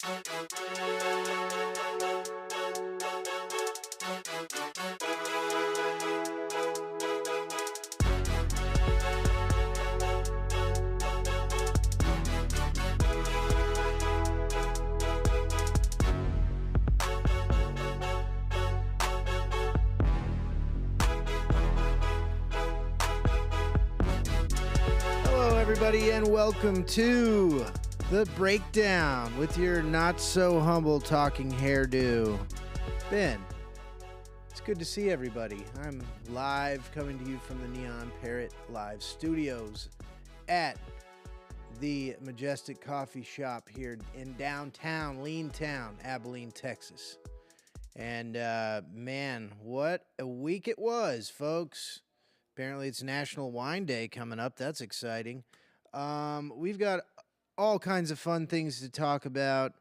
Hello, everybody, and welcome to The Breakdown with your not-so-humble talking hairdo, Ben. It's good to see everybody. I'm live, coming to you from the Neon Parrot Live Studios at the Majestic Coffee Shop here in downtown, Lean Town, Abilene, Texas. And, man, what a week it was, folks. Apparently it's National Wine Day coming up. That's exciting. We've got all kinds of fun things to talk about.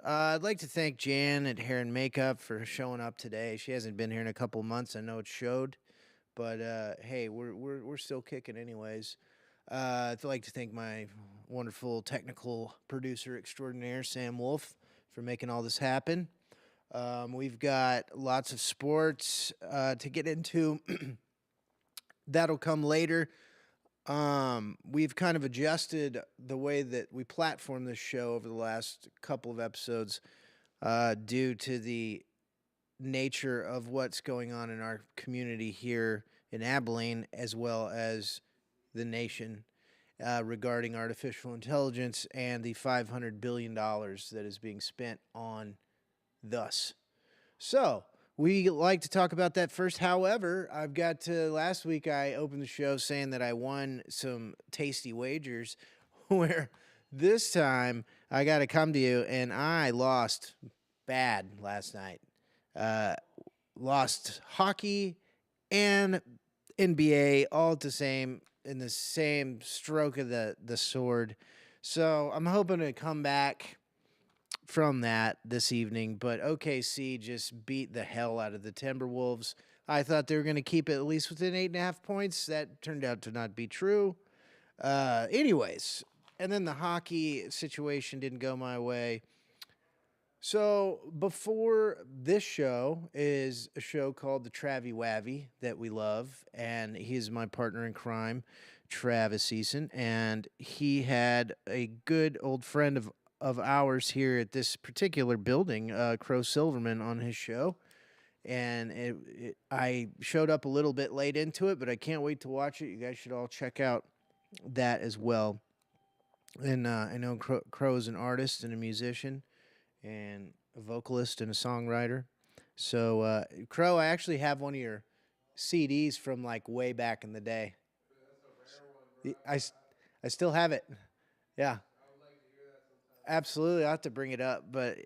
I'd like to thank Jan at Hair and Makeup for showing up today. She hasn't been here in a couple months. I know it showed, but hey, we're still kicking anyways. I'd like to thank my wonderful technical producer extraordinaire, Sam Wolf, for making all this happen. We've got lots of sports to get into. That'll come later. We've kind of adjusted the way that we platform this show over the last couple of episodes due to the nature of what's going on in our community here in Abilene, as well as the nation, regarding artificial intelligence and the $500 billion that is being spent on thus. So, we like to talk about that first. However, I've got to, last week I opened the show saying that I won some tasty wagers, where this time I got to come to you and I lost bad last night. Lost hockey and NBA all at the same, in the same stroke of the sword. So I'm hoping to come back from that this evening, but OKC just beat the hell out of the Timberwolves. I thought they were going to keep it at least within 8.5 points. That turned out to not be true. Anyways, and then the hockey situation didn't go my way. So before this show is a show called The Travie Wavy that we love, and he's my partner in crime, Travis Eason, and he had a good old friend of ours here at this particular building, Crow Silverman, on his show. And I showed up a little bit late into it, but I can't wait to watch it. You guys should all check out that as well. And I know Crow is an artist and a musician and a vocalist and a songwriter. So, Crow, I actually have one of your CDs from like way back in the day. I still have it. Yeah. Absolutely, I'll have to bring it up, but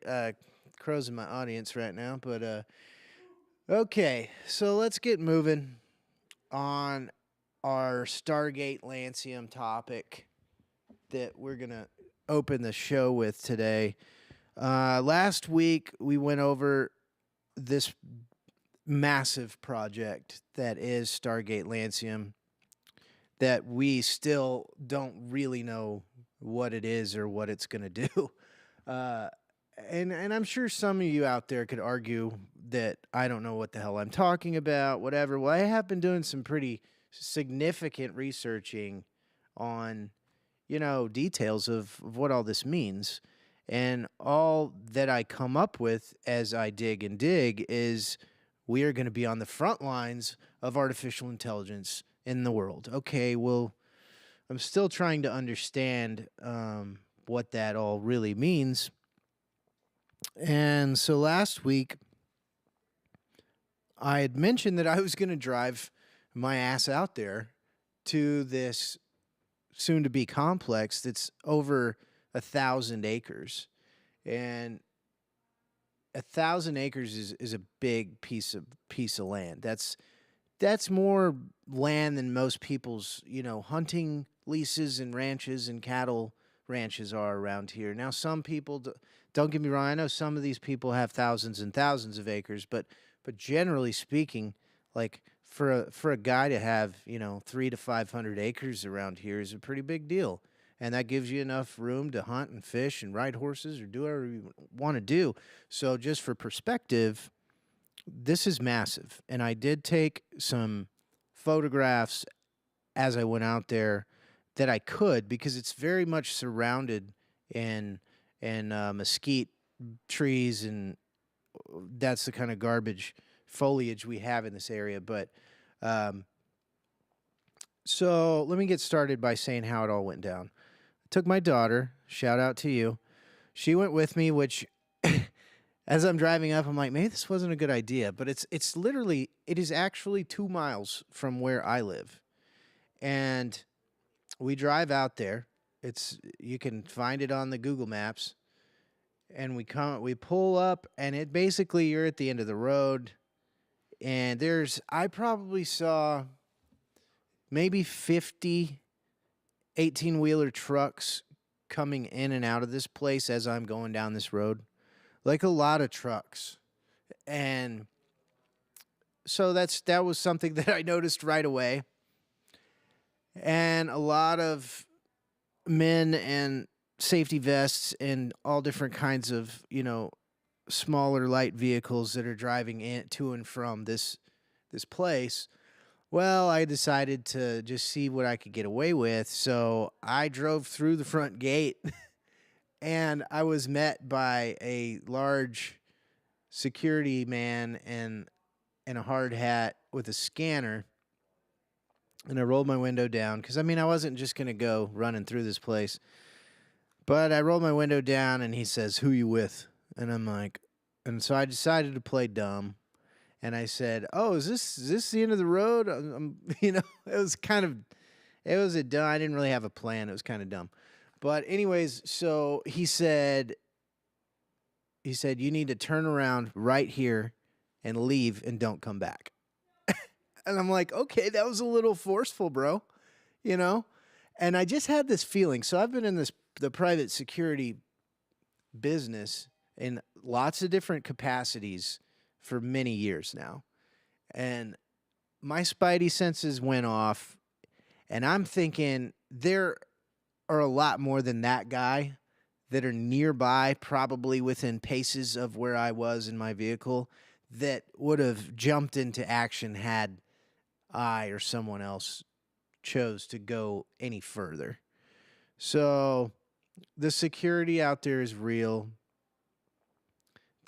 Crow's in my audience right now. But okay, so let's get moving on our Stargate Lancium topic that we're going to open the show with today. Last week, we went over this massive project that is Stargate Lancium that we still don't really know what it is or what it's going to do. And I'm sure some of you out there could argue that I don't know what the hell I'm talking about, whatever. Well, I have been doing some pretty significant researching on, details of what all this means. And all that I come up with as I dig and dig is we are going to be on the front lines of artificial intelligence in the world. Okay, well, I'm still trying to understand what that all really means. And so last week, I had mentioned that I was going to drive my ass out there to this soon-to-be complex that's over 1,000 acres. And 1,000 acres is a big piece of land. That's more land than most people's, hunting leases and ranches and cattle ranches are around here. Now, some people, don't get me wrong, I know some of these people have thousands and thousands of acres, but generally speaking, like for a guy to have 300 to 500 acres around here is a pretty big deal. and that gives you enough room to hunt and fish and ride horses or do whatever you want to do. So, just for perspective, this is massive. And I did take some photographs as I went out there that I could because it's very much surrounded in mesquite trees, and that's the kind of garbage foliage we have in this area. But um, so let me get started by saying how it all went down. I took my daughter, shout out to you. She went with me, which as I'm driving up, I'm like, maybe this wasn't a good idea. But it's literally, it is actually 2 miles from where I live. And we drive out there. You can find it on the Google Maps. And we pull up, and it basically, you're at the end of the road. And I probably saw maybe 50 18-wheeler trucks coming in and out of this place as I'm going down this road. Like a lot of trucks. And so that was something that I noticed right away. And a lot of men and safety vests and all different kinds of, smaller light vehicles that are driving in to and from this place. Well, I decided to just see what I could get away with. So I drove through the front gate and I was met by a large security man and a hard hat with a scanner. And I rolled my window down because, I wasn't just going to go running through this place. But I rolled my window down and he says, "Who you with?" And I'm like, and so I decided to play dumb. And I said, "Oh, is this the end of the road?" It was dumb. I didn't really have a plan. It was kind of dumb. But anyways, so he said, "You need to turn around right here and leave and don't come back." And I'm like, "Okay, that was a little forceful, bro." And I just had this feeling. So I've been in the private security business in lots of different capacities for many years now. And my spidey senses went off, and I'm thinking there are a lot more than that guy that are nearby, probably within paces of where I was in my vehicle, that would have jumped into action had I or someone else chose to go any further. So the security out there is real.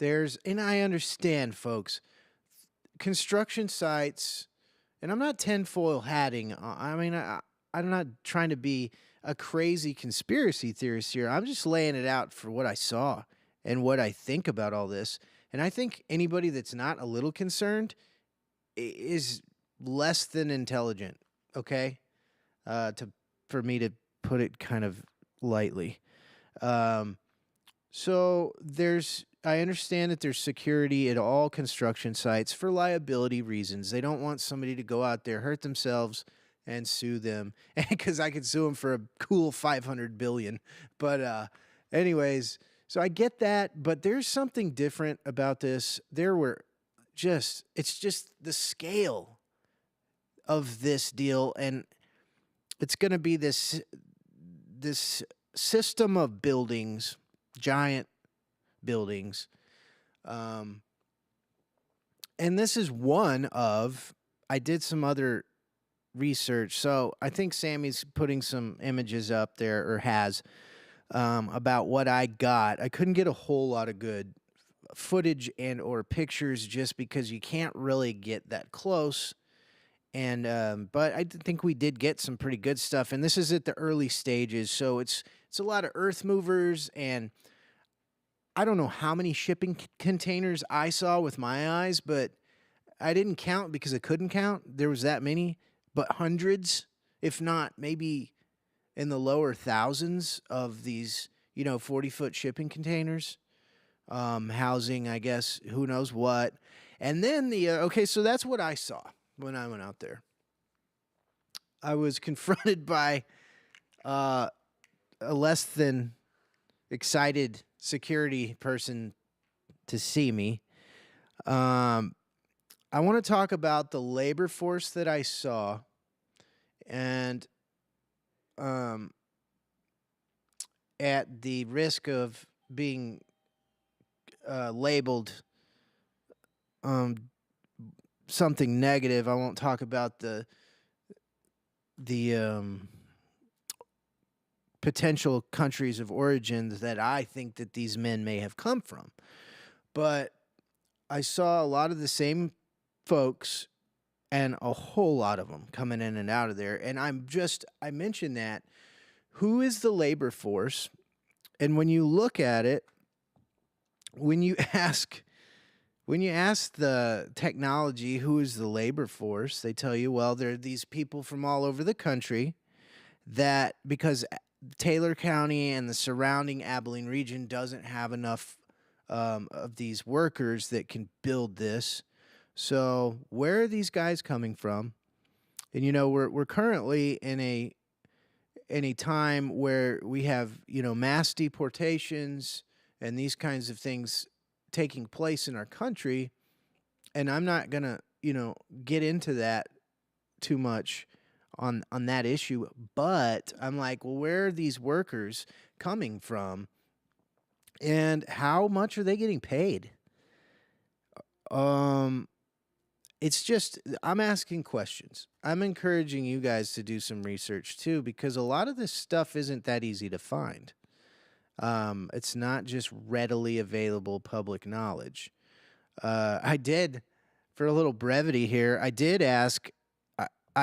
And I understand, folks, construction sites, and I'm not tinfoil hatting. I'm not trying to be a crazy conspiracy theorist here. I'm just laying it out for what I saw and what I think about all this. And I think anybody that's not a little concerned is less than intelligent, okay? For me to put it kind of lightly. So I understand that there's security at all construction sites for liability reasons. They don't want somebody to go out there, hurt themselves, and sue them. Because I could sue them for a cool $500 billion. But anyways, so I get that. But there's something different about this. It's just the scale of this deal, and it's going to be this system of buildings, giant buildings. And this is one of, I did some other research. So I think Sammy's putting some images up there, or has, about what I got. I couldn't get a whole lot of good footage and or pictures just because you can't really get that close. And but I think we did get some pretty good stuff, and this is at the early stages, so it's a lot of earth movers, and I don't know how many shipping containers I saw with my eyes, but I didn't count because I couldn't count. There was that many, but hundreds, if not maybe in the lower thousands of these, 40-foot shipping containers, housing, I guess, who knows what. And then so that's what I saw when I went out there. I was confronted by a less than excited security person to see me. I want to talk about the labor force that I saw, and at the risk of being labeled um, something negative, I won't talk about the potential countries of origin that I think that these men may have come from. But I saw a lot of the same folks and a whole lot of them coming in and out of there. And I mentioned that who is the labor force? And when you look at it, when you ask the technology who is the labor force, they tell you, well, there are these people from all over the country that because Taylor County and the surrounding Abilene region doesn't have enough of these workers that can build this. So where are these guys coming from? And we're currently in a time where we have mass deportations and these kinds of things taking place in our country, and I'm not gonna get into that too much on that issue, but I'm like, well, where are these workers coming from, and how much are they getting paid? It's just, I'm asking questions. I'm encouraging you guys to do some research too, because a lot of this stuff isn't that easy to find. It's not just readily available public knowledge. I did, for a little brevity here, I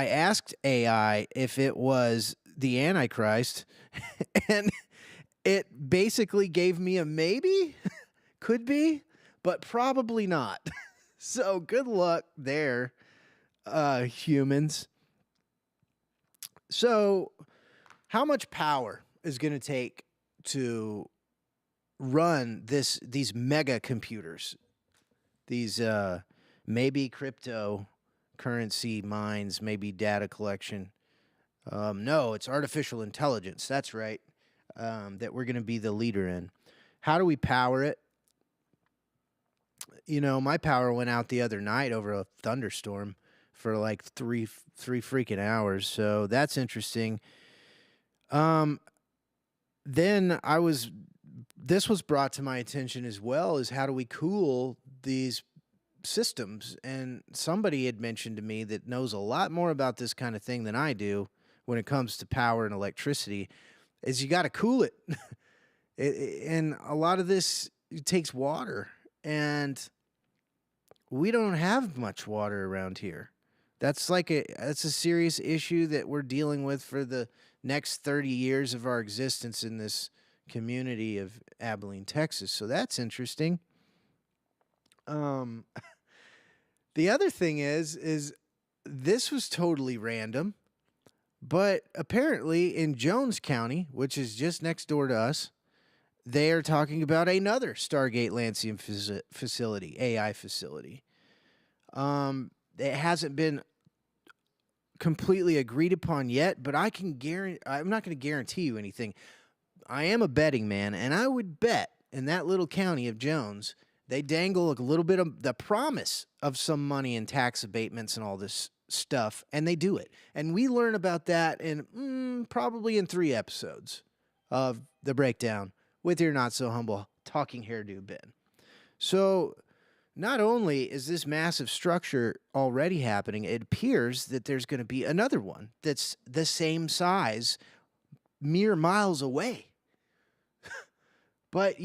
asked AI if it was the Antichrist, and it basically gave me a maybe, could be, but probably not. So good luck there, humans. So, how much power is going to take to run these mega computers, these maybe cryptocurrency mines, maybe data collection? No, it's artificial intelligence. That's right. That we're going to be the leader in. How do we power it? My power went out the other night over a thunderstorm for like three freaking hours. So that's interesting. Then this was brought to my attention as well, is how do we cool these systems? And somebody had mentioned to me that knows a lot more about this kind of thing than I do when it comes to power and electricity, is you got to cool it. And a lot of this takes water, and we don't have much water around here. That's a serious issue that we're dealing with for the next 30 years of our existence in this community of Abilene, Texas. So that's interesting. The other thing is this was totally random, but apparently in Jones County, which is just next door to us, they are talking about another Stargate Lancium facility, AI facility. It hasn't been completely agreed upon yet, but I'm not going to guarantee you anything. I am a betting man, and I would bet in that little county of Jones, they dangle a little bit of the promise of some money in tax abatements and all this stuff, and they do it. And we learn about that in probably in 3 episodes of The Breakdown with your not so humble talking hairdo Ben. So not only is this massive structure already happening, it appears that there's going to be another one that's the same size mere miles away. But,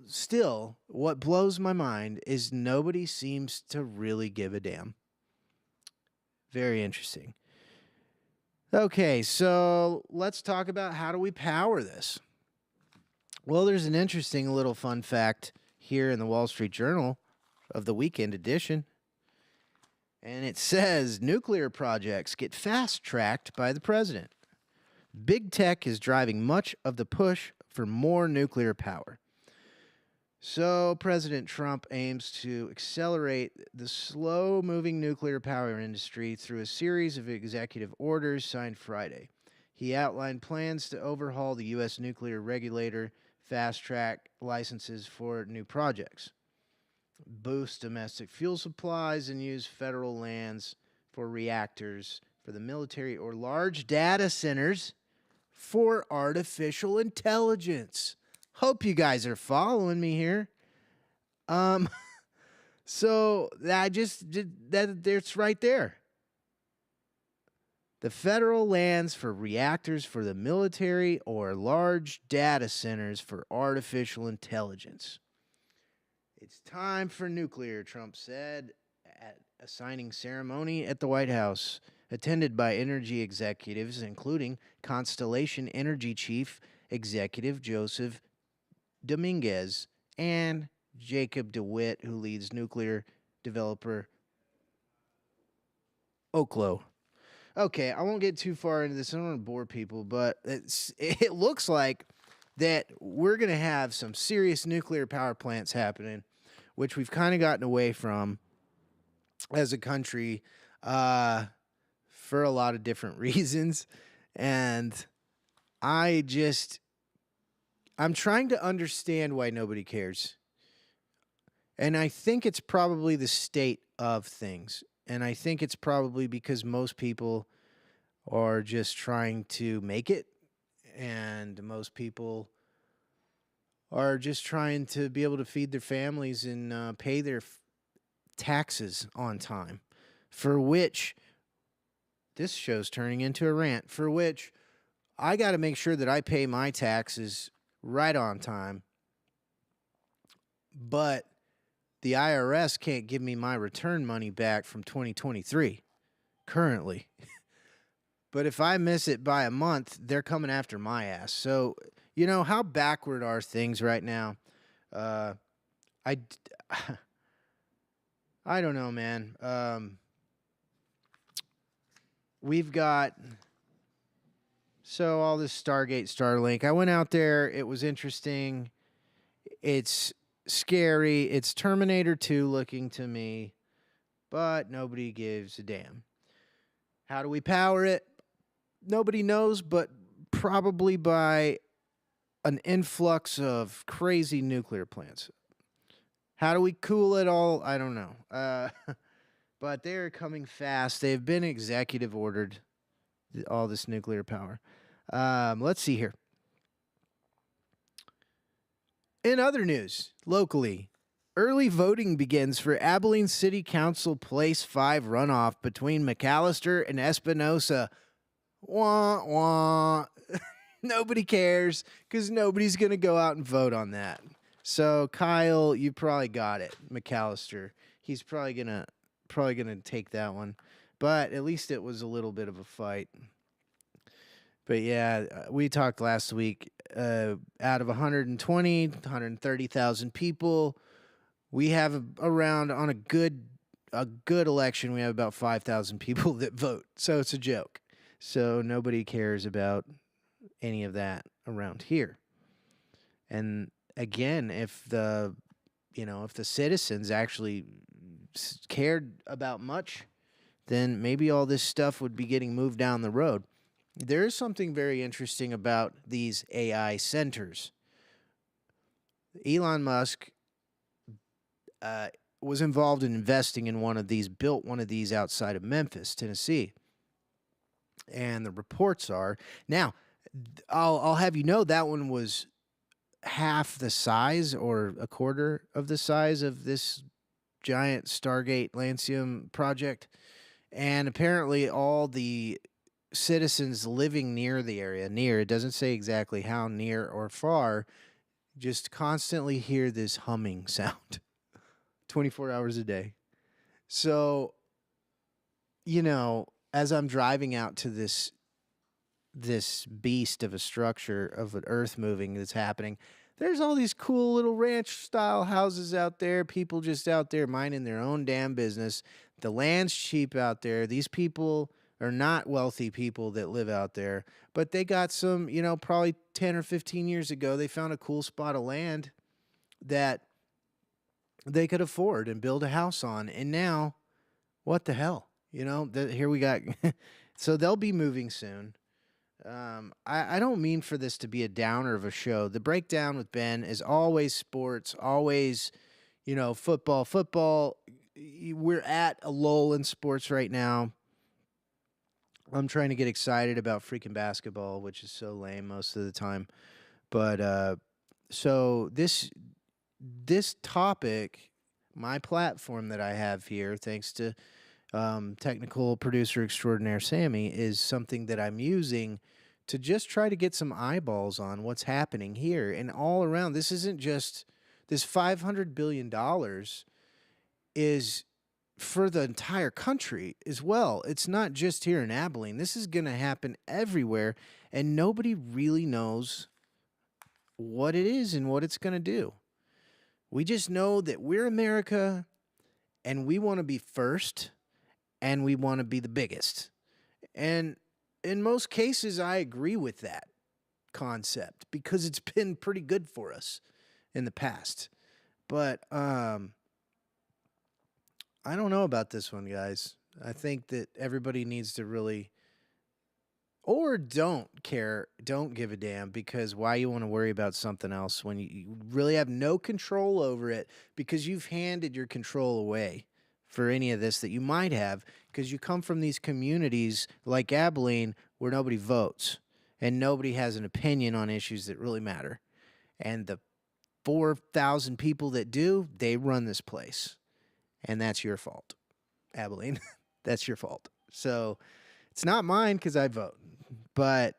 still, what blows my mind is nobody seems to really give a damn. Very interesting. Okay, so let's talk about how do we power this. Well, there's an interesting little fun fact here in the Wall Street Journal of the weekend edition. And it says nuclear projects get fast-tracked by the president. Big tech is driving much of the push for more nuclear power. So President Trump aims to accelerate the slow-moving nuclear power industry through a series of executive orders signed Friday. He outlined plans to overhaul the U.S. nuclear regulator, fast-track licenses for new projects, boost domestic fuel supplies, and use federal lands for reactors for the military or large data centers for artificial intelligence. Hope you guys are following me here. Um, so I just did that. It's right there. The federal lands for reactors for the military or large data centers for artificial intelligence. It's time for nuclear, Trump said at a signing ceremony at the White House, attended by energy executives, including Constellation Energy Chief Executive Joseph Dominguez and Jacob DeWitt, who leads nuclear developer Oklo. Okay, I won't get too far into this. I don't want to bore people, but it looks like that we're going to have some serious nuclear power plants happening, which we've kind of gotten away from as a country for a lot of different reasons. And I'm trying to understand why nobody cares. And I think it's probably the state of things. And I think it's probably because most people are just trying to make it. And most people are just trying to be able to feed their families and pay their taxes on time. For which, this show's turning into a rant, for which I got to make sure that I pay my taxes right on time. But the IRS can't give me my return money back from 2023 currently. But if I miss it by a month, they're coming after my ass. So, how backward are things right now? I don't know, man. We've got all this Stargate, Starlink. I went out there. It was interesting. It's scary. It's Terminator 2 looking to me, but nobody gives a damn. How do we power it? Nobody knows, but probably by an influx of crazy nuclear plants. How do we cool it all? I don't know. But they're coming fast. They've been executive ordered, all this nuclear power. Let's see here. In other news, locally, early voting begins for Abilene City Council Place 5 runoff between McAllister and Espinosa. Wah, wah. Nobody cares because nobody's going to go out and vote on that. So, Kyle, you probably got it. McAllister. He's probably gonna take that one. But at least it was a little bit of a fight. But yeah, we talked last week. Out of 130,000 people, we have around, on a good election, we have about 5,000 people that vote. So it's a joke. So nobody cares about any of that around here. And again, if the citizens actually cared about much, then maybe all this stuff would be getting moved down the road. There is something very interesting about these AI centers. Elon Musk was involved in investing in built one of these outside of Memphis, Tennessee. And the reports are, now, I'll have you know that one was half the size or a quarter of the size of this giant Stargate Lancium project. And apparently all the citizens living near the area, it doesn't say exactly how near or far, just constantly hear this humming sound 24 hours a day. So, as I'm driving out to this beast of a structure of an earth moving that's happening, there's all these cool little ranch style houses out there, people just out there minding their own damn business. The land's cheap out there. These people are not wealthy people that live out there, but they got some, probably 10 or 15 years ago, they found a cool spot of land that they could afford and build a house on. And now, what the hell? Here we got, so they'll be moving soon. I don't mean for this to be a downer of a show. The breakdown with Ben is always sports, always, football. We're at a lull in sports right now. I'm trying to get excited about freaking basketball, which is so lame most of the time. But so this topic, my platform that I have here, thanks to technical producer extraordinaire Sammy, is something that I'm using to just try to get some eyeballs on what's happening here and all around. This isn't just this $500 billion is for the entire country as well. It's not just here in Abilene. This is going to happen everywhere, and nobody really knows what it is and what it's going to do. We just know that we're America and we want to be first and we want to be the biggest. And in most cases, I agree with that concept because it's been pretty good for us in the past. But I don't know about this one, guys. I think that everybody needs to really, or don't care, don't give a damn, because why you want to worry about something else when you really have no control over it because you've handed your control away for any of this that you might have because you come from these communities like Abilene where nobody votes and nobody has an opinion on issues that really matter. And the 4,000 people that do, they run this place. And that's your fault, Abilene. That's your fault. So it's not mine because I vote. But,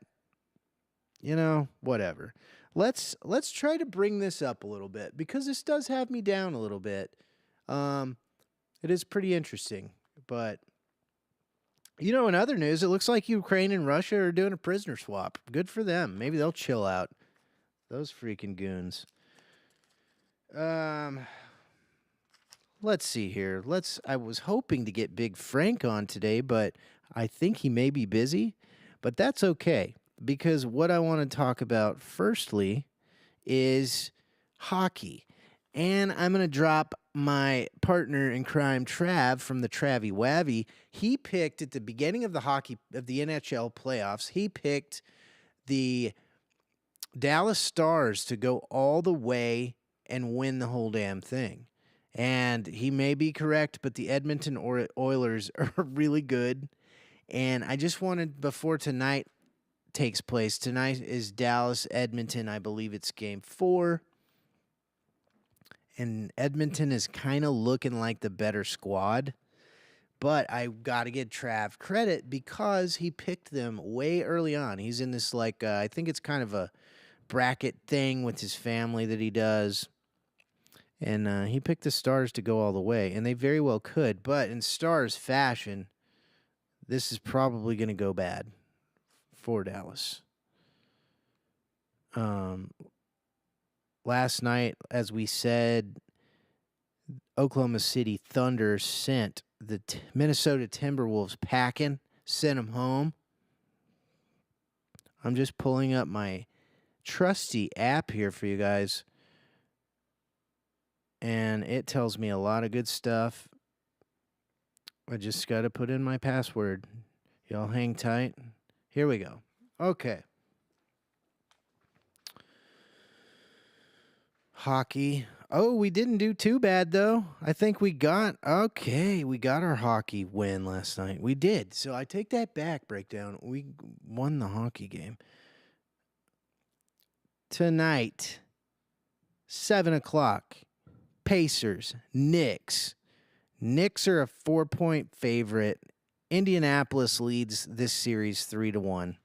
whatever. Let's try to bring this up a little bit because this does have me down a little bit. It is pretty interesting. But, in other news, it looks like Ukraine and Russia are doing a prisoner swap. Good for them. Maybe they'll chill out. Those freaking goons. Let's see here. I was hoping to get Big Frank on today, but I think he may be busy. But that's okay, because what I want to talk about firstly is hockey. And I'm going to drop my partner in crime, Trav, from the Travy Wavy. He picked at the beginning of the NHL playoffs, he picked the Dallas Stars to go all the way and win the whole damn thing. And he may be correct, but the Edmonton Oilers are really good. And I just wanted, before tonight takes place, tonight is Dallas-Edmonton. I believe it's game 4. And Edmonton is kind of looking like the better squad. But I got to give Trav credit because he picked them way early on. He's in this, I think it's kind of a bracket thing with his family that he does. And he picked the Stars to go all the way, and they very well could. But in Stars fashion, this is probably going to go bad for Dallas. Last night, as we said, Oklahoma City Thunder sent the Minnesota Timberwolves packing, sent them home. I'm just pulling up my trusty app here for you guys. And it tells me a lot of good stuff. I just got to put in my password. Y'all hang tight. Here we go. Okay. Hockey. Oh, we didn't do too bad, though. I think we got our hockey win last night. We did. So I take that back, breakdown. We won the hockey game. Tonight, 7 o'clock. Pacers, Knicks. Knicks are a 4-point favorite. Indianapolis leads this series 3-1.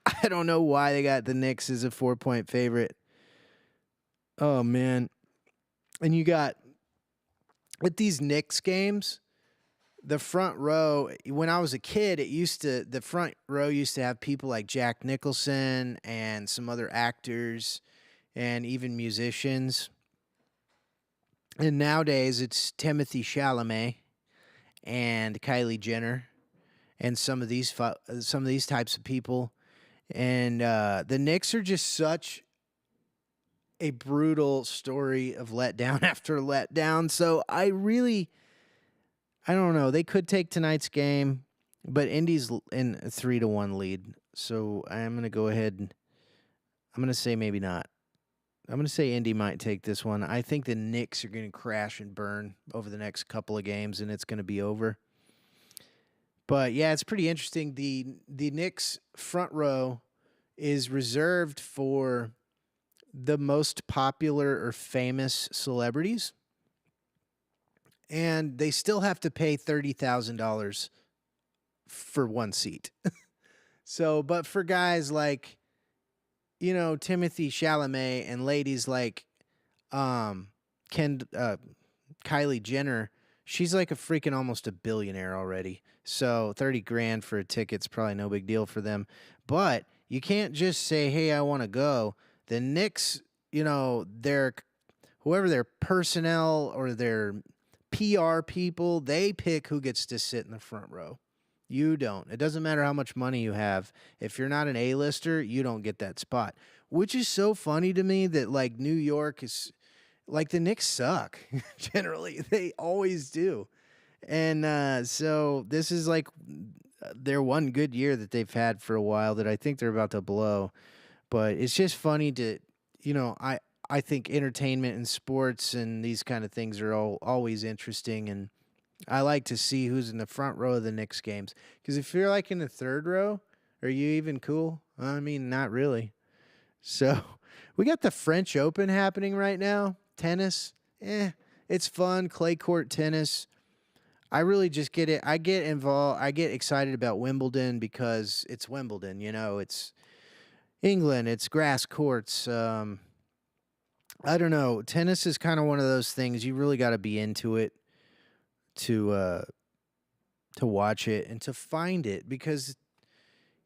I don't know why they got the Knicks as a 4-point favorite. Oh, man. And you got, with these Knicks games, the front row, when I was a kid, the front row used to have people like Jack Nicholson and some other actors and even musicians. And nowadays, it's Timothy Chalamet and Kylie Jenner and some of these types of people. And the Knicks are just such a brutal story of letdown after letdown. So I don't know. They could take tonight's game, but Indy's in a 3-1 lead. So I'm going to go ahead and I'm going to say maybe not. I'm going to say Indy might take this one. I think the Knicks are going to crash and burn over the next couple of games, and it's going to be over. But yeah, it's pretty interesting. The Knicks front row is reserved for the most popular or famous celebrities, and they still have to pay $30,000 for one seat. So, but for guys like, Timothy Chalamet and ladies like um Ken Kylie Jenner, she's like a freaking almost a billionaire already. So 30 grand for a ticket's probably no big deal for them. But you can't just say, "Hey, I want to go." The Knicks, their whoever their personnel or their PR people, they pick who gets to sit in the front row. You don't. It doesn't matter how much money you have. If you're not an A-lister, you don't get that spot. Which is so funny to me that like New York is like the Knicks suck generally. They always do. And so this is like their one good year that they've had for a while that I think they're about to blow. But it's just funny to, I think entertainment and sports and these kind of things are always interesting, and I like to see who's in the front row of the Knicks games. Because if you're like in the third row, are you even cool? I mean, not really. So we got the French Open happening right now. Tennis, it's fun. Clay court tennis. I really just get it. I get involved. I get excited about Wimbledon because it's Wimbledon. It's England. It's grass courts. I don't know. Tennis is kind of one of those things you really got to be into it to watch it and to find it because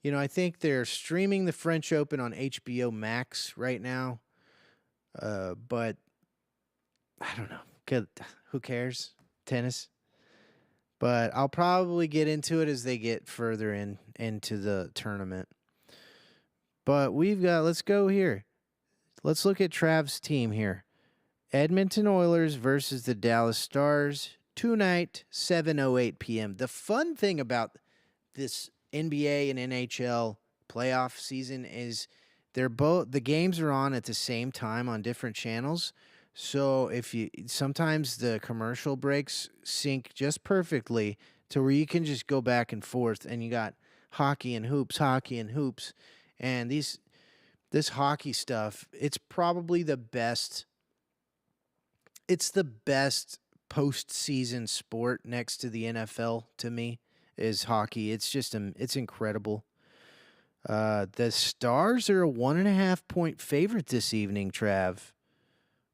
I think they're streaming the French Open on HBO Max right now. But I don't know. Who cares? Tennis. But I'll probably get into it as they get further into the tournament. But let's go here. Let's look at Trav's team here. Edmonton Oilers versus the Dallas Stars tonight, 7:08 p.m. The fun thing about this NBA and NHL playoff season is the games are on at the same time on different channels. So sometimes the commercial breaks sync just perfectly to where you can just go back and forth, and you got hockey and hoops, and this hockey stuff. It's probably the best. It's the best postseason sport next to the NFL to me is hockey. It's just it's incredible. The Stars are a 1.5 point favorite this evening, Trav.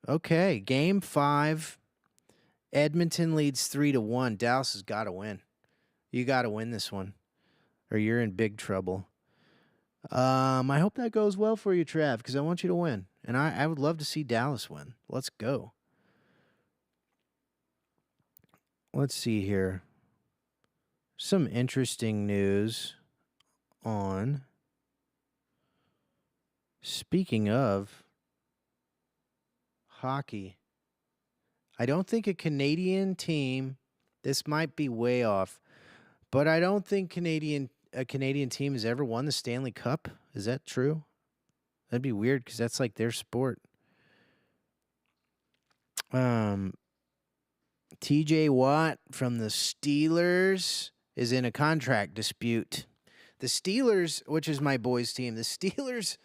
Okay, Game 5. Edmonton leads 3-1. Dallas has got to win. You got to win this one, or you're in big trouble. I hope that goes well for you, Trav, because I want you to win, and I would love to see Dallas win. Let's go. Let's see here. Some interesting news on. Speaking of hockey, I don't think a Canadian team, this might be way off, but I don't think a Canadian team has ever won the Stanley Cup. Is that true? That'd be weird because that's like their sport. TJ Watt from the Steelers is in a contract dispute. The Steelers, which is my boys' team, the Steelers,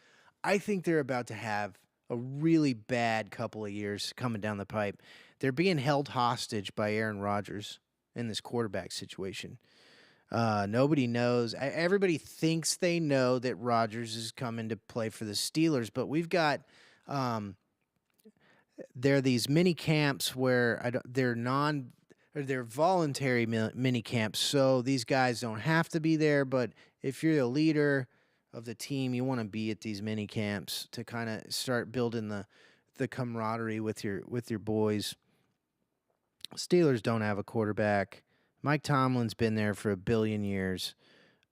I think they're about to have a really bad couple of years coming down the pipe. They're being held hostage by Aaron Rodgers in this quarterback situation. Nobody knows. Everybody thinks they know that Rodgers is coming to play for the Steelers, but we've got there are these mini camps where they're voluntary mini camps, so these guys don't have to be there. But if you're the leader of the team, you want to be at these mini camps to kind of start building the camaraderie with your boys. Steelers don't have a quarterback. Mike Tomlin's been there for 1 billion years.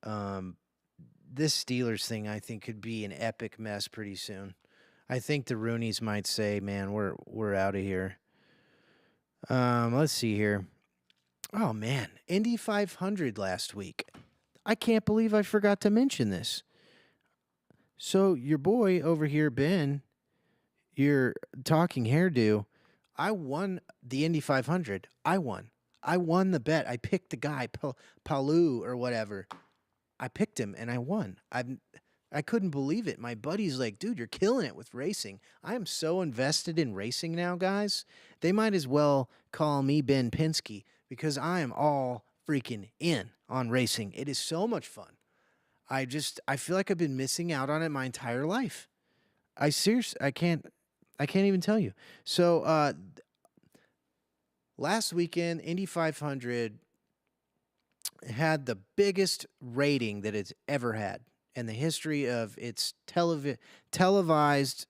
This Steelers thing, I think, could be an epic mess pretty soon. I think the Rooneys might say, "Man, we're out of here." Let's see here. Oh man, Indy 500 last week. I can't believe I forgot to mention this. So your boy over here, Ben, your talking hairdo, I won the Indy 500. I won. I won the bet. I picked the guy, Palu or whatever. I picked him and I won. I couldn't believe it. My buddy's like, dude, you're killing it with racing. I am so invested in racing now, guys. They might as well call me Ben Pinsky because I am all freaking in on racing. It is so much fun. I feel like I've been missing out on it my entire life. I can't even tell you. So last weekend, Indy 500 had the biggest rating that it's ever had in the history of its televised,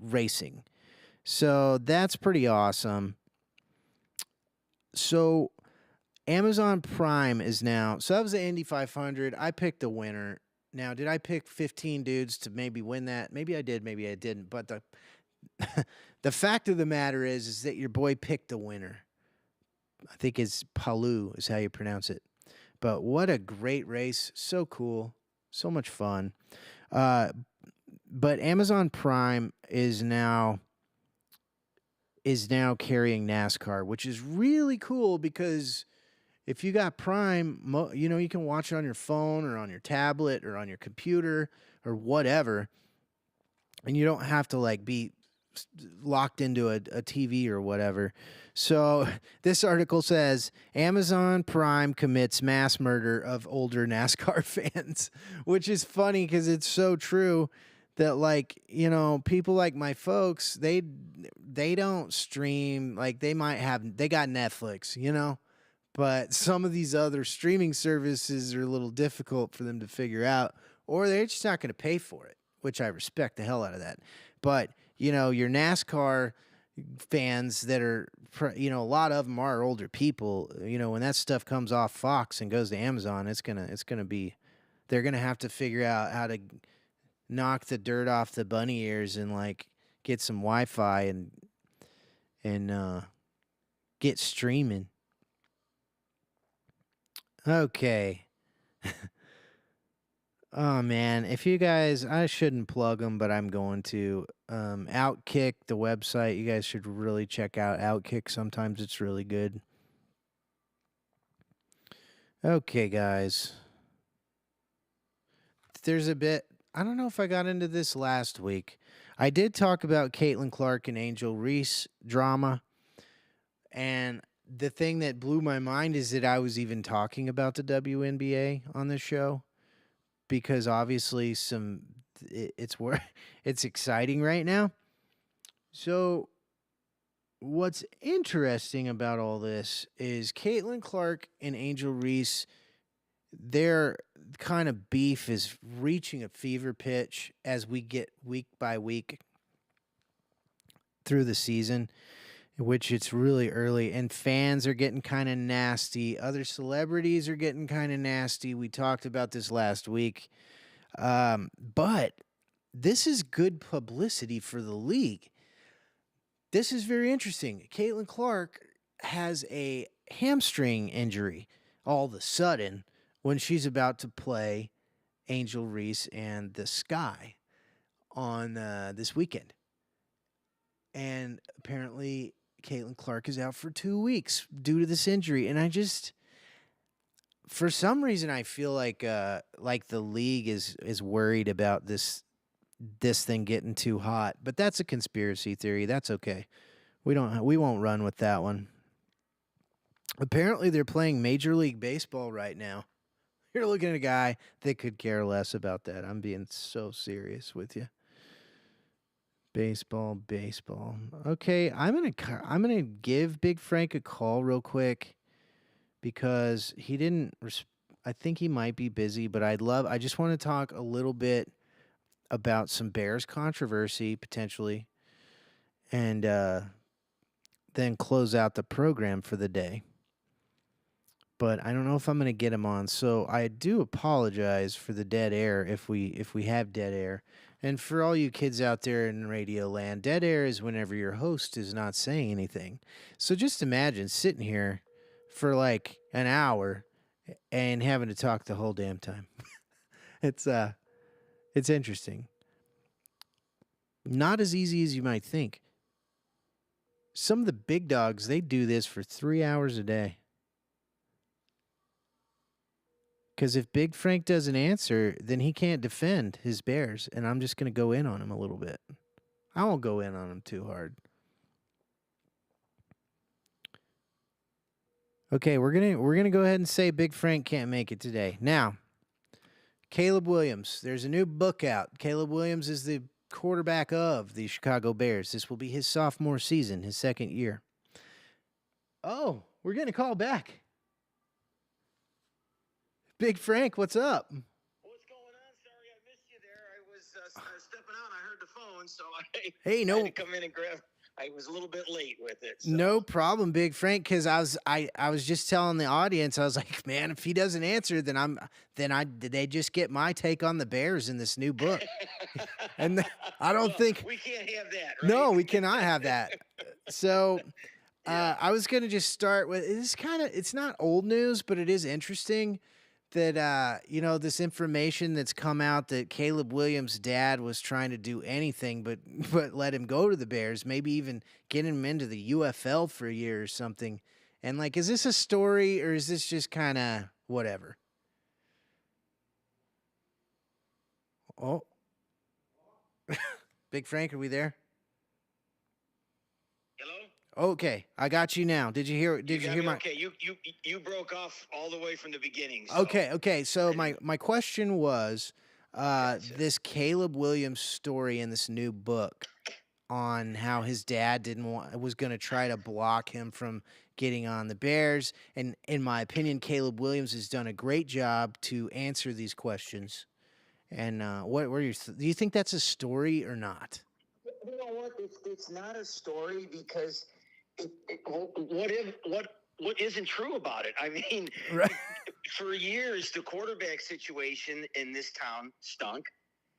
racing. So that's pretty awesome. So Amazon Prime is now. So that was the Indy 500. I picked the winner. Now, did I pick 15 dudes to maybe win that? Maybe I did, maybe I didn't. But the fact of the matter is that your boy picked the winner. I think it's Palu is how you pronounce it. But what a great race. So cool. So much fun. But Amazon Prime is now carrying NASCAR, which is really cool because if you got Prime, you can watch it on your phone or on your tablet or on your computer or whatever, and you don't have to like be locked into a TV or whatever. So this article says Amazon Prime commits mass murder of older NASCAR fans, which is funny because it's so true that people like my folks, they don't stream. Like they got Netflix, but some of these other streaming services are a little difficult for them to figure out, or they're just not going to pay for it, which I respect the hell out of that. But your NASCAR fans that are, a lot of them are older people. When that stuff comes off Fox and goes to Amazon, it's gonna be, they're gonna have to figure out how to knock the dirt off the bunny ears and get some Wi-Fi and get streaming. Okay. Oh man, if you guys, I shouldn't plug them, but I'm going to. Outkick, the website, you guys should really check out Outkick. Sometimes it's really good. Okay, guys. There's a bit, I don't know if I got into this last week. I did talk about Caitlin Clark and Angel Reese drama. And the thing that blew my mind is that I was even talking about the WNBA on this show. Because obviously it's where it's exciting right now. So what's interesting about all this is Caitlin Clark and Angel Reese, their kind of beef is reaching a fever pitch as we get week by week through the season, which it's really early, and fans are getting kind of nasty. Other celebrities are getting kind of nasty. We talked about this last week. But this is good publicity for the league. This is very interesting. Caitlin Clark has a hamstring injury all of a sudden when she's about to play Angel Reese and the Sky on this weekend. And apparently Caitlin Clark is out for 2 weeks due to this injury. And for some reason, I feel like the league is worried about this thing getting too hot. But that's a conspiracy theory. That's okay. We won't run with that one. Apparently, they're playing Major League Baseball right now. You're looking at a guy that could care less about that. I'm being so serious with you. Baseball. Okay, I'm gonna give Big Frank a call real quick because he didn't. I think he might be busy, but I just want to talk a little bit about some Bears controversy potentially, and then close out the program for the day. But I don't know if I'm going to get him on, so I do apologize for the dead air if we have dead air. And for all you kids out there in radio land, dead air is whenever your host is not saying anything. So just imagine sitting here for like an hour and having to talk the whole damn time. It's interesting. Not as easy as you might think. Some of the big dogs, they do this for 3 hours a day. Because if Big Frank doesn't answer, then he can't defend his Bears, and I'm just going to go in on him a little bit. I won't go in on him too hard. Okay, we're gonna go ahead and say Big Frank can't make it today. Now, Caleb Williams. There's a new book out. Caleb Williams is the quarterback of the Chicago Bears. This will be his sophomore season, his second year. Oh, we're getting a call back. Big Frank, what's up? What's going on? Sorry I missed you there. I was stepping out. I heard the phone, so I Hey, no, had to come in and grab. I was a little bit late with it. So. no problem, Big Frank. Because I was just telling the audience, I was like, man, if he doesn't answer, then they just get my take on the Bears in this new book, and I don't think we can't have that. Right? No, we cannot have that. So. Yeah. I was gonna just start with it's not old news, but it is interesting that this information that's come out that Caleb Williams' dad was trying to do anything but let him go to the Bears, maybe even get him into the UFL for a year or something. And like, is this a story or is this just kind of whatever? Oh, Big Frank, are we there? Hello? Okay, I got you now. Did you hear? Did you hear my? Okay, you broke off all the way from the beginning. So. Okay. So my question was, Gotcha. this Caleb Williams story in this new book on how his dad was going to try to block him from getting on the Bears, and in my opinion, Caleb Williams has done a great job to answer these questions. And do you think that's a story or not? You know what? It's not a story because what isn't true about it? I mean, Right. For years the quarterback situation in this town stunk.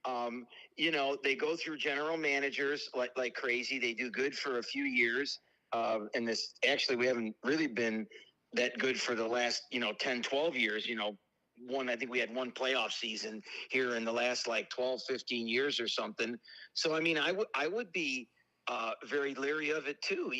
They go through general managers like crazy. They do good for a few years. And this actually we haven't really been that good for the last 10, 12 years. I think we had one playoff season here in the last like 12, 15 years or something. So I mean, I would be very leery of it too,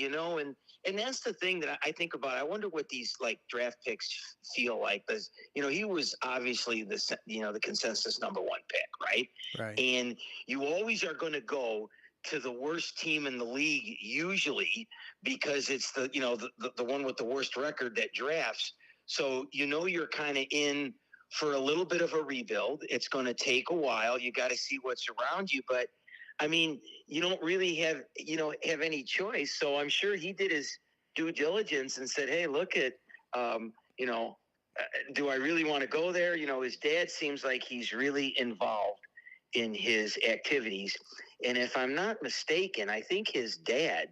and that's the thing that I think about. I wonder what these like draft picks feel like, because he was obviously the consensus number one pick, right? Right. And you always are going to go to the worst team in the league usually, because it's the one with the worst record that drafts. So you're kind of in for a little bit of a rebuild. It's going to take a while. You got to see what's around you, but I mean, you don't really have any choice. So I'm sure he did his due diligence and said, "Hey, look at, do I really want to go there?" His dad seems like he's really involved in his activities, and if I'm not mistaken, I think his dad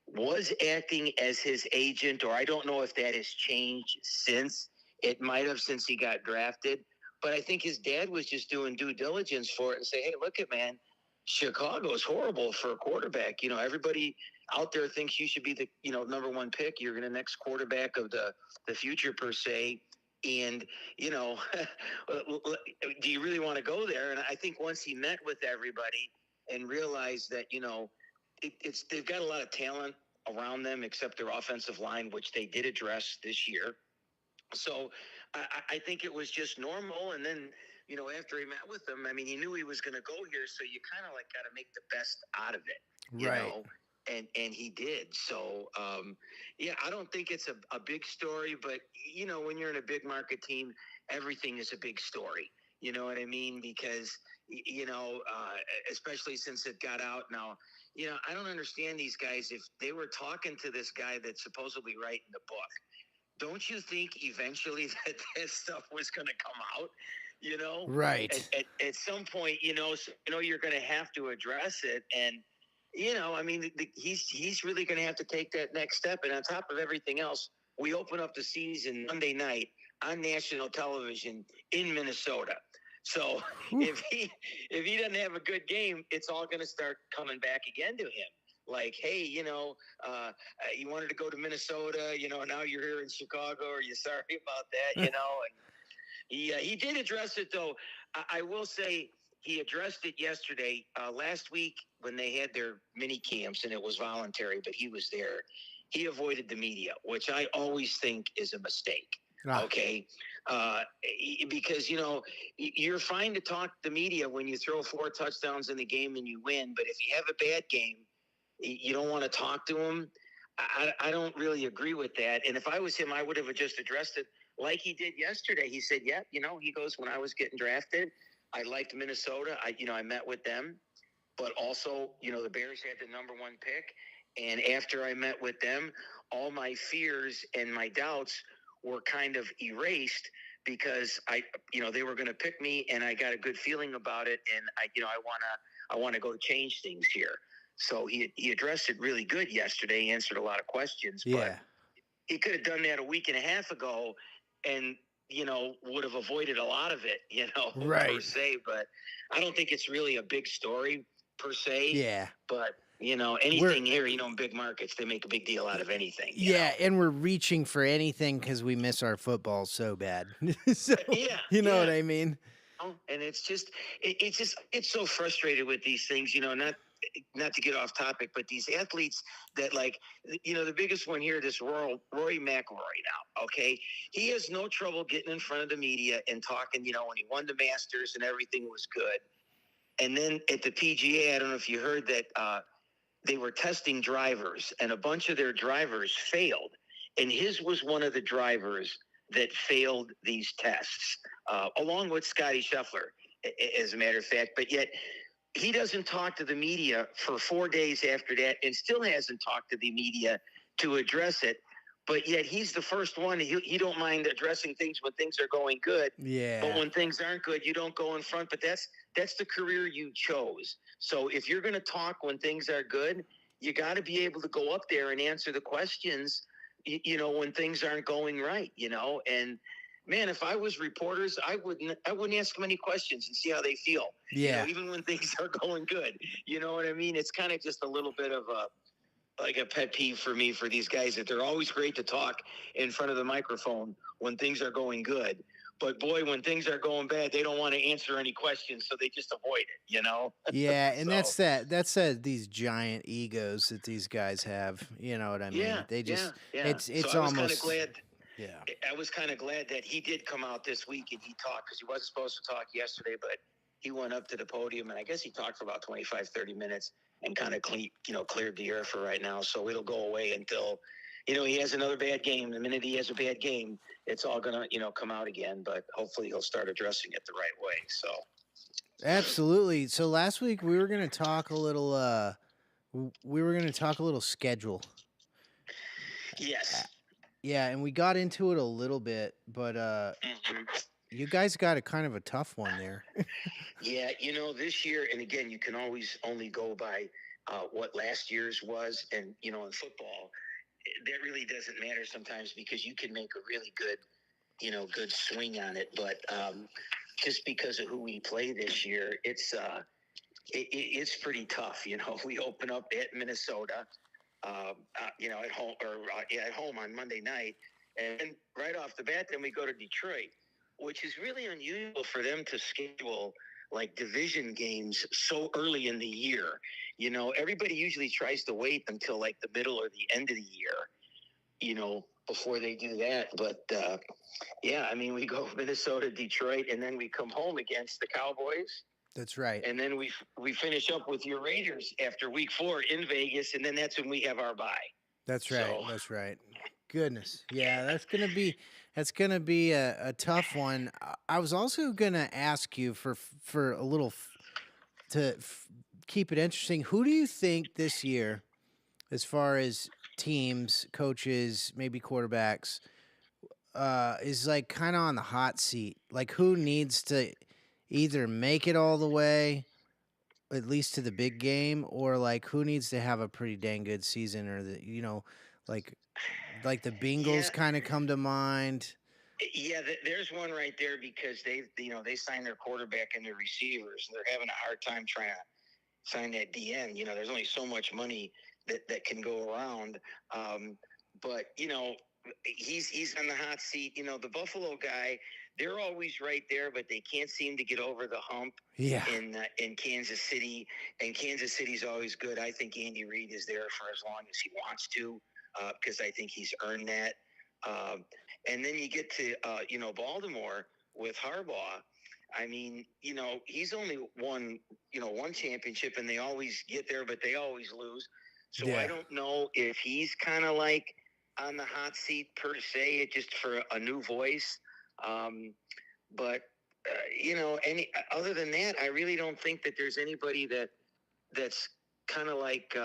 was acting as his agent, or I don't know if that has changed since. It might have, since he got drafted, but I think his dad was just doing due diligence for it and say, "Hey, look at, man, Chicago is horrible for a quarterback. Everybody out there thinks you should be the number one pick. You're going to next quarterback of the future per se. And do you really want to go there?" And I think once he met with everybody and realized that they've got a lot of talent around them, except their offensive line, which they did address this year. So I think it was just normal. And then, after he met with them, I mean, he knew he was going to go here. So you kind of like got to make the best out of it, Right. And he did. So, I don't think it's a big story, but, when you're in a big market team, everything is a big story. You know what I mean? Because, especially since it got out now, I don't understand these guys. If they were talking to this guy that's supposedly writing the book, don't you think eventually that stuff was going to come out? Right. At some point, you're going to have to address it, and I mean, he's really going to have to take that next step. And on top of everything else, we open up the season Monday night on national television in Minnesota. So if he doesn't have a good game, it's all going to start coming back again to him. Like, hey, you wanted to go to Minnesota, now you're here in Chicago. Are you sorry about that? And he did address it, though. I will say, he addressed it yesterday. Last week when they had their mini camps and it was voluntary, but he was there. He avoided the media, which I always think is a mistake. Ah, Okay, because you're fine to talk to the media when you throw 4 touchdowns in the game and you win, but if you have a bad game, you don't want to talk to them. I don't really agree with that. And if I was him, I would have just addressed it like he did yesterday. He said, "Yeah, he goes, when I was getting drafted, I liked Minnesota. I met with them, but also, the Bears had the number 1 pick. And after I met with them, all my fears and my doubts were kind of erased because they were going to pick me, and I got a good feeling about it. And I want to go change things here." So he addressed it really good yesterday. He answered a lot of questions, but yeah. he could have done that a week and a half ago, and would have avoided a lot of it, per Right. se. But I don't think it's really a big story per se. Yeah. But We're anything here, in big markets, they make a big deal out of anything. yeah, and we're reaching for anything because we miss our football so bad. So Yeah, you know yeah. what I mean? And it's so frustrated with these things. Not to get off topic, but these athletes that, like, the biggest one here, this Rory McIlroy now, okay? He has no trouble getting in front of the media and talking, when he won the Masters and everything was good. And then at the PGA, I don't know if you heard that they were testing drivers, and a bunch of their drivers failed. And his was one of the drivers that failed these tests, along with Scotty Scheffler, as a matter of fact. But yet, he doesn't talk to the media for 4 days after that, and still hasn't talked to the media to address it. But yet he's the first one. He don't mind addressing things when things are going good. Yeah. But when things aren't good, you don't go in front. But that's the career you chose. So if you're going to talk when things are good, you got to be able to go up there and answer the questions, when things aren't going right, and man, if I was reporters, I wouldn't ask them any questions and see how they feel. Yeah. Even when things are going good. You know what I mean? It's kind of just a little bit of a pet peeve for me, for these guys, that they're always great to talk in front of the microphone when things are going good. But boy, when things are going bad, they don't want to answer any questions, so they just avoid it. Yeah, and So, that's these giant egos that these guys have. You know what I mean? yeah, They just yeah. So it's I was kind of almost glad. yeah. I was kind of glad that he did come out this week and he talked, because he wasn't supposed to talk yesterday, but he went up to the podium, and I guess he talked for about 25, 30 minutes and kind of cleared the air for right now. So it'll go away until, he has another bad game. The minute he has a bad game, it's all going to, come out again, but hopefully he'll start addressing it the right way. So, Absolutely. So last week we were going to talk a little we were going to talk a little schedule. yes. Yeah, and we got into it a little bit, but Mhm. you guys got a kind of a tough one there. Yeah, this year, and again, you can always only go by what last year's was. And, in football, that really doesn't matter sometimes, because you can make a really good swing on it. But just because of who we play this year, it's pretty tough. We open up at Minnesota, at home, at home on Monday night. And right off the bat, then we go to Detroit, which is really unusual for them to schedule like division games so early in the year. Everybody usually tries to wait until like the middle or the end of the year, before they do that. But yeah, I mean, we go Minnesota, Detroit, and then we come home against the Cowboys. That's right. And then we finish up with your Raiders after week 4 in Vegas, and then that's when we have our bye. That's right. So, That's right. Goodness. Yeah, that's gonna be a tough one. I was also gonna ask you for a little to keep it interesting. Who do you think this year, as far as teams, coaches, maybe quarterbacks, is like kind of on the hot seat? Like who needs to either make it all the way, at least to the big game, or like who needs to have a pretty dang good season, or like like the yeah, Bengals kind of come to mind. yeah, there's one right there, because they signed their quarterback and their receivers, and they're having a hard time trying to sign that DN. There's only so much money that can go around. But he's on the hot seat. The Buffalo guy, they're always right there, but they can't seem to get over the hump Yeah. in Kansas City. And Kansas City's always good. I think Andy Reid is there for as long as he wants to, because I think he's earned that. Um, and then you get to Baltimore with Harbaugh. I mean, he's only won one championship, and they always get there, but they always lose. So I Yeah. don't know if he's kind of like on the hot seat per se, just for a new voice. But any other than that, I really don't think that there's anybody that's kind of like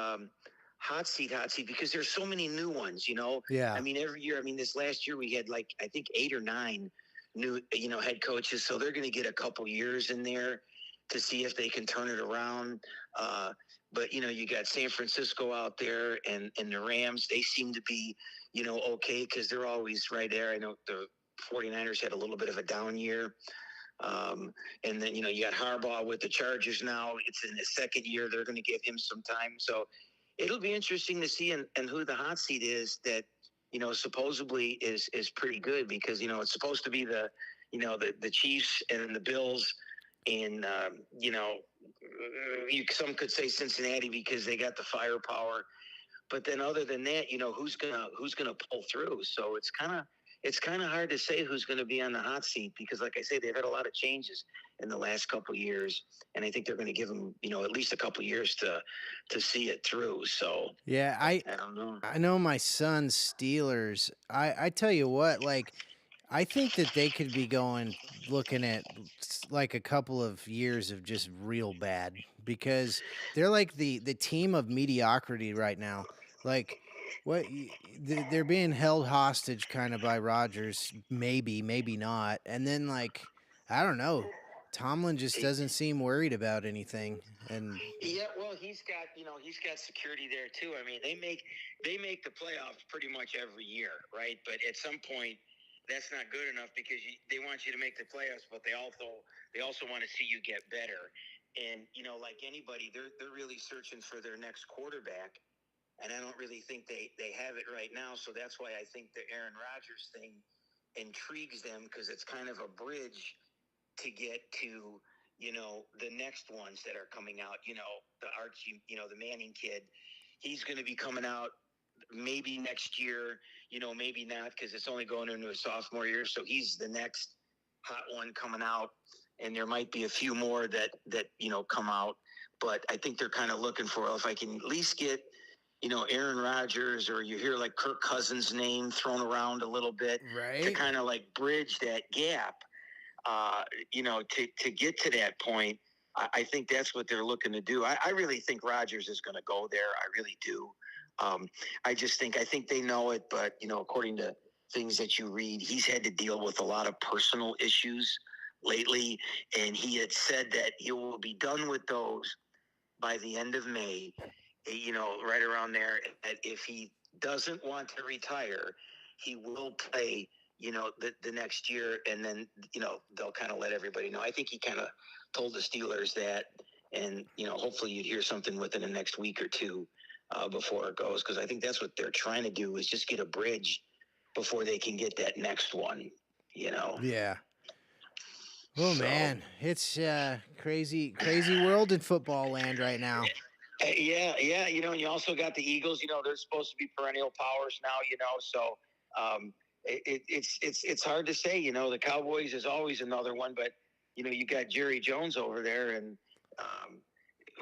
hot seat because there's so many new ones. Yeah. I mean, every year. I mean, this last year we had like I think 8 or 9 new head coaches, so they're going to get a couple years in there to see if they can turn it around. But you got San Francisco out there and the Rams. They seem to be okay because they're always right there. I know the 49ers had a little bit of a down year. And then, you got Harbaugh with the Chargers now. It's in his second year. They're going to give him some time. So it'll be interesting to see and who the hot seat is that, supposedly is pretty good because, it's supposed to be the Chiefs and the Bills and, some could say Cincinnati because they got the firepower. But then other than that, who's gonna pull through. So it's kind of hard to say who's going to be on the hot seat because, like I say, they've had a lot of changes in the last couple of years, and I think they're going to give them, at least a couple of years to see it through. So Yeah, I don't know. I know my son's Steelers. I tell you what, like I think that they could be looking at like a couple of years of just real bad because they're like the team of mediocrity right now. Like they're being held hostage kind of by Rodgers, maybe not. And then like I don't know, Tomlin just doesn't seem worried about anything and Yeah, well, he's got security there too. I mean, they make the playoffs pretty much every year, right? But at some point, that's not good enough because they want you to make the playoffs, but they also want to see you get better. And like anybody, they're really searching for their next quarterback, and I don't really think they have it right now. So that's why I think the Aaron Rodgers thing intrigues them because it's kind of a bridge to get to the next ones that are coming out. The Archie, the Manning kid, he's going to be coming out maybe next year. Maybe not because it's only going into his sophomore year. So he's the next hot one coming out, and there might be a few more that come out. But I think they're kind of looking for if I can at least get Aaron Rodgers, or you hear like Kirk Cousins' name thrown around a little bit to right. kind of like bridge that gap uh, to get to that point. I think that's what they're looking to do. I really think Rodgers is going to go there. I really do. Um, I think they know it, but according to things that you read, he's had to deal with a lot of personal issues lately, and he had said that he will be done with those by the end of May. Right around there. That if he doesn't want to retire, he will play the next year, and then they'll kind of let everybody know. I think he kind of told the Steelers that, and hopefully you'd hear something within the next week or two before it goes, because I think that's what they're trying to do is just get a bridge before they can get that next one. Yeah. Oh So man, it's crazy world in football land right now. yeah. And you also got the Eagles. They're supposed to be perennial powers now. So it's hard to say. The Cowboys is always another one, but you got Jerry Jones over there, and um,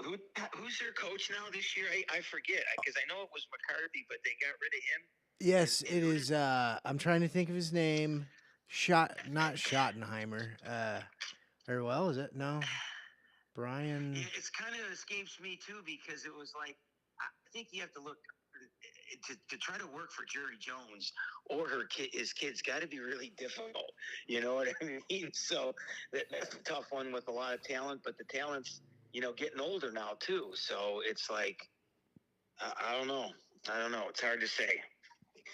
who's their coach now this year? I forget because I know it was McCarthy, but they got rid of him. Yes, And it who did? is. I'm trying to think of his name. Not Schottenheimer. Or well, is it? No, Yeah, Brian. it's kind of escapes me too because it was like I think you have to look to try to work for Jerry Jones or his kids got to be really difficult. You know what I mean? So that's a tough one with a lot of talent, but the talent's getting older now too. So it's like I don't know. I don't know. It's hard to say.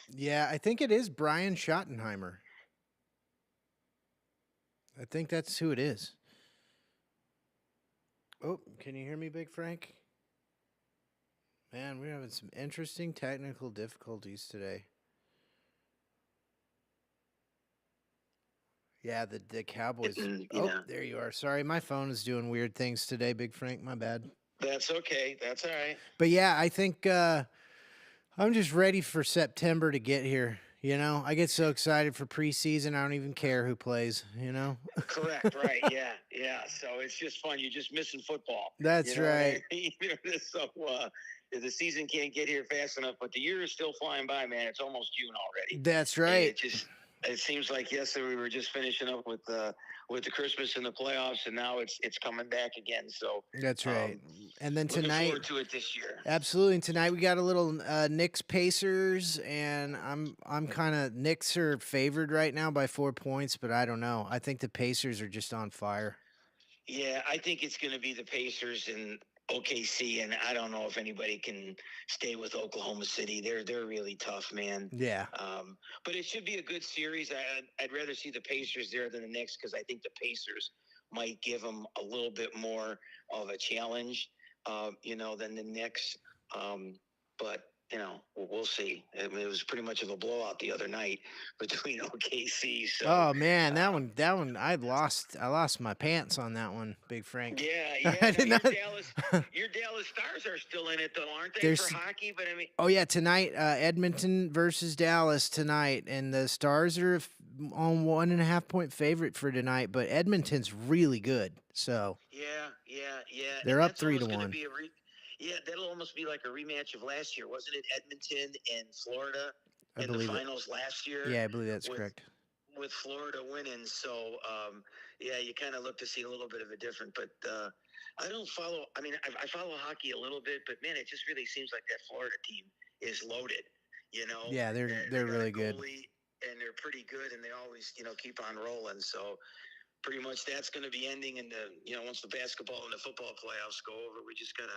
Yeah, I think it is Brian Schottenheimer. I think that's who it is. Oh, can you hear me, Big Frank? Man, we're having some interesting technical difficulties today. Yeah, the Cowboys. And, Oh, there you are. Sorry, my phone is doing weird things today, Big Frank. My bad. that's okay. That's all right. But yeah, I think I'm just ready for September to get here. You know, I get so excited for preseason. I don't even care who plays. You know. Correct. Right. Yeah. Yeah. So it's just fun. You're just missing football. That's You know right. what I mean? So the season can't get here fast enough, but the year is still flying by, man. It's almost June already. That's And right. it seems like yesterday we were just finishing up with the Christmas and the playoffs, and now it's coming back again. So That's right. And then looking tonight, forward to it this year. absolutely. And tonight we got a little Knicks Pacers, and I'm kind of Knicks are favored right now by 4 points, but I don't know. I think the Pacers are just on fire. Yeah, I think it's going to be the Pacers and OKC, and I don't know if anybody can stay with Oklahoma City. They're really tough, man. Yeah. But it should be a good series. I'd rather see the Pacers there than the Knicks because I think the Pacers might give them a little bit more of a challenge, than the Knicks. But we'll see. I mean, it was pretty much of a blowout the other night between OKC. So, oh man, that one, I lost my pants on that one, Big Frank. Yeah. I did not... your Dallas Stars are still in it though, aren't they? For hockey, but I mean. Oh yeah, tonight, Edmonton versus Dallas tonight, and the Stars are on 1.5 point favorite for tonight, but Edmonton's really good. So yeah. They're up 3-1. Yeah, that'll almost be like a rematch of last year, wasn't it? Edmonton and Florida in the finals last year. Yeah, I believe that's correct. With Florida winning, so you kind of look to see a little bit of a difference. But I don't follow. I mean, I follow hockey a little bit, but man, it just really seems like that Florida team is loaded. Yeah, they're really good, and they're pretty good, and they always keep on rolling. So pretty much that's going to be ending in the once the basketball and the football playoffs go over, we just got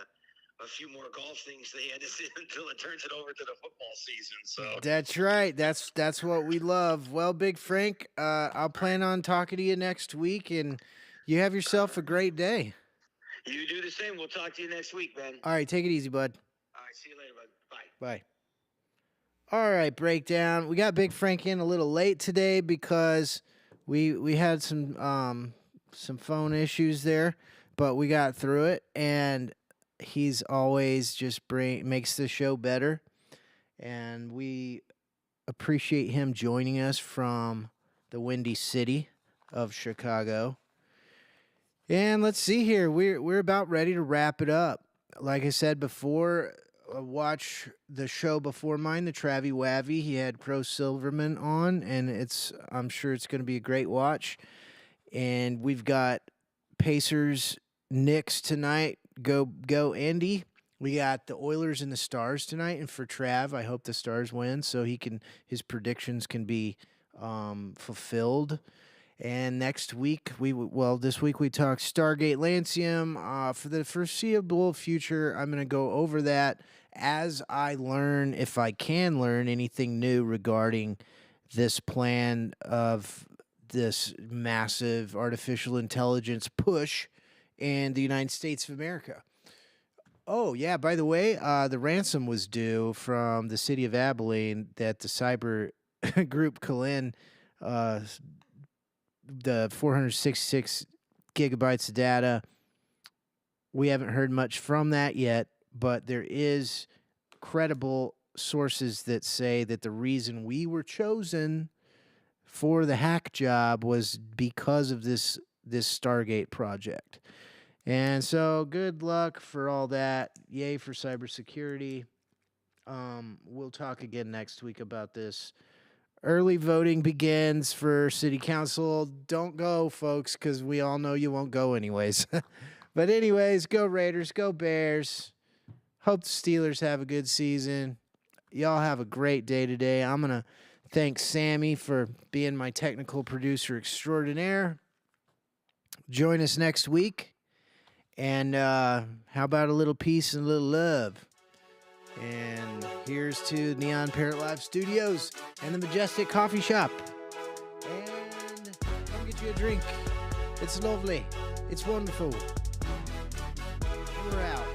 a few more golf things they had to see until it turns it over to the football season. So that's right. That's what we love. Well, Big Frank, I'll plan on talking to you next week, and you have yourself a great day. You do the same. We'll talk to you next week, Ben. All right, take it easy, bud. All right, see you later, bud. Bye. All right, breakdown. We got Big Frank in a little late today because we had some phone issues there, but we got through it, and he's always just makes the show better, and we appreciate him joining us from the Windy City of Chicago. And let's see here, we're about ready to wrap it up. Like I said before, watch the show before mine, the Travie Wavy. He had Crow Silverman on, and I'm sure it's going to be a great watch. And we've got Pacers Knicks tonight. Go Andy. We got the Oilers and the Stars tonight, and for Trav, I hope the Stars win so his predictions can be fulfilled. And next week this week we talk Stargate Lancium. For the foreseeable future, I'm going to go over that as I learn, if I can learn anything new regarding this plan of this massive artificial intelligence push in the United States of America. Oh, yeah, by the way, the ransom was due from the city of Abilene that the cyber group Kalin, the 466 gigabytes of data. We haven't heard much from that yet, but there is credible sources that say that the reason we were chosen for the hack job was because of this Stargate project. And so good luck for all that. Yay for cybersecurity. We'll talk again next week about this. Early voting begins for city council. Don't go, folks, because we all know you won't go anyways. But anyways, go Raiders, go Bears. Hope the Steelers have a good season. Y'all have a great day today. I'm going to thank Sammy for being my technical producer extraordinaire. Join us next week. And how about a little peace and a little love? And here's to Neon Parrot Live Studios and the Majestic Coffee Shop. And come get you a drink. It's lovely. It's wonderful. We're out.